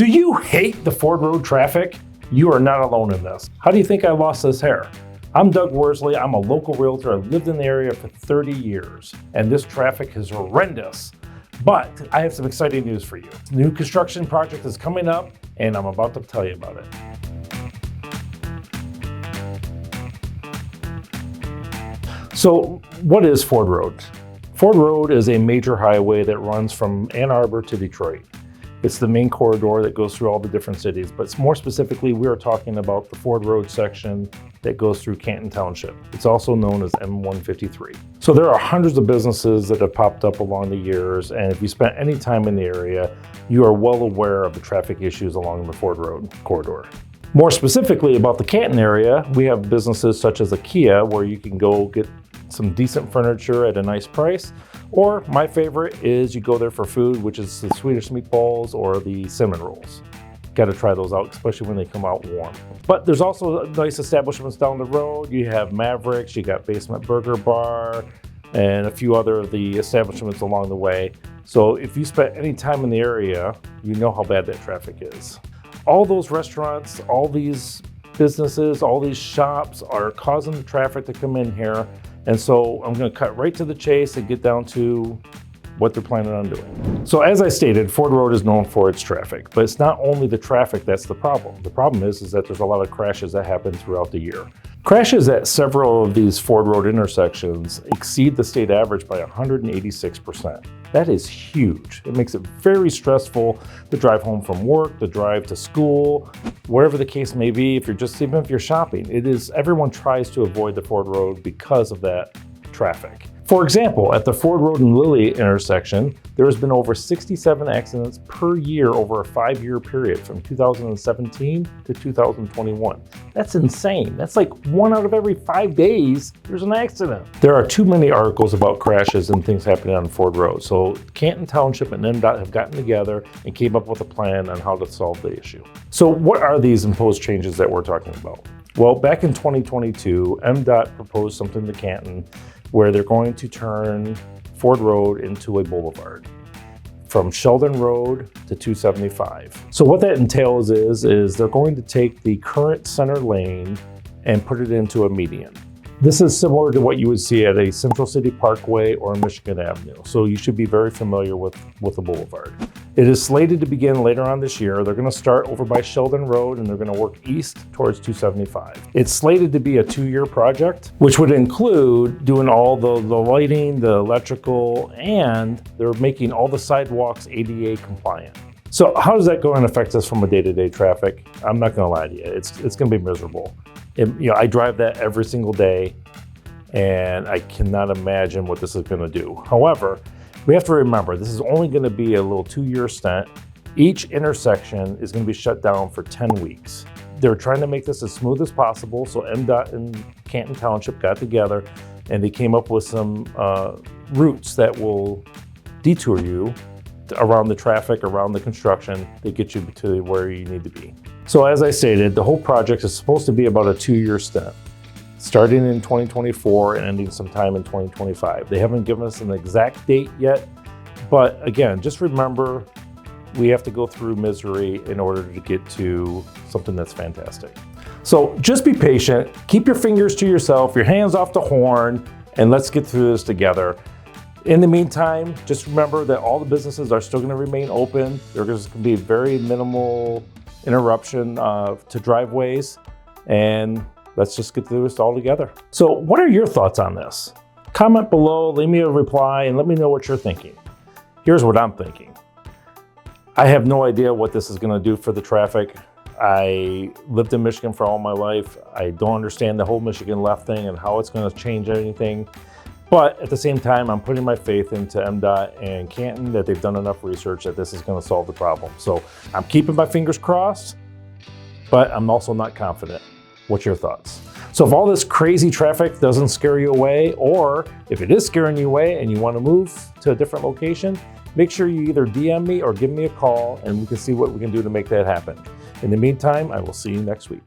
Do you hate the Ford Road traffic? You are not alone in this. How do you think I lost this hair? I'm Doug Worsley. I'm a local realtor. I've lived in the area for 30 years, and this traffic is horrendous. But I have some exciting news for you. A new construction project is coming up, and I'm about to tell you about it. So what is Ford Road? Ford Road is a major highway that runs from Ann Arbor to Detroit. It's the main corridor that goes through all the different cities, but more specifically, we are talking about the Ford Road section that goes through Canton Township. It's also known as M153. So there are hundreds of businesses that have popped up along the years, and if you spent any time in the area, you are well aware of the traffic issues along the Ford Road corridor. More specifically about the Canton area, we have businesses such as IKEA, where you can go get some decent furniture at a nice price. Or my favorite is you go there for food, which is the Swedish meatballs or the cinnamon rolls. Got to try those out, especially when they come out warm. But there's also nice establishments down the road. You have Mavericks, you got Basement Burger Bar, and a few other of the establishments along the way. So if you spent any time in the area, you know how bad that traffic is. All those restaurants, all these businesses, all these shops are causing the traffic to come in here. And so I'm going to cut right to the chase and get down to what they're planning on doing. So as I stated, Ford Road is known for its traffic, but it's not only the traffic that's the problem. The problem is that there's a lot of crashes that happen throughout the year. Crashes at several of these Ford Road intersections exceed the state average by 186%. That is huge. It makes it very stressful to drive home from work, to drive to school, whatever the case may be. Even if you're shopping, everyone tries to avoid the Ford Road because of that traffic. For example, at the Ford Road and Lilly intersection, there has been over 67 accidents per year over a 5-year period from 2017 to 2021. That's insane. That's like 1 out of every 5 days there's an accident. There are too many articles about crashes and things happening on Ford Road. So Canton Township and MDOT have gotten together and came up with a plan on how to solve the issue. So what are these imposed changes that we're talking about? Well, back in 2022, MDOT proposed something to Canton where they're going to turn Ford Road into a boulevard from Sheldon Road to 275. So what that entails is they're going to take the current center lane and put it into a median. This is similar to what you would see at a Central City Parkway or Michigan Avenue. So you should be very familiar with the boulevard. It is slated to begin later on this year. They're going to start over by Sheldon Road and they're going to work east towards 275. It's slated to be a 2-year project, which would include doing all the lighting, the electrical, and they're making all the sidewalks ADA compliant. So how is that going to affect us from a day-to-day traffic? I'm not going to lie to you. It's going to be miserable. I drive that every single day, and I cannot imagine what this is going to do. However, we have to remember, this is only going to be a little 2-year stint. Each intersection is going to be shut down for 10 weeks. They're trying to make this as smooth as possible, so MDOT and Canton Township got together, and they came up with some routes that will detour you around the traffic, around the construction, they get you to where you need to be. So as I stated, the whole project is supposed to be about a 2-year stint, starting in 2024 and ending sometime in 2025. They haven't given us an exact date yet, but again, just remember, we have to go through misery in order to get to something that's fantastic. So just be patient, keep your fingers to yourself, your hands off the horn, and let's get through this together. In the meantime, just remember that all the businesses are still going to remain open. There's going to be very minimal interruption to driveways, and let's just get through this all together. So what are your thoughts on this? Comment below, leave me a reply, and let me know what you're thinking. Here's what I'm thinking. I have no idea what this is going to do for the traffic. I lived in Michigan for all my life. I don't understand the whole Michigan left thing and how it's going to change anything. But at the same time, I'm putting my faith into MDOT and Canton that they've done enough research that this is going to solve the problem. So I'm keeping my fingers crossed, but I'm also not confident. What's your thoughts? So if all this crazy traffic doesn't scare you away, or if it is scaring you away and you want to move to a different location, make sure you either DM me or give me a call and we can see what we can do to make that happen. In the meantime, I will see you next week.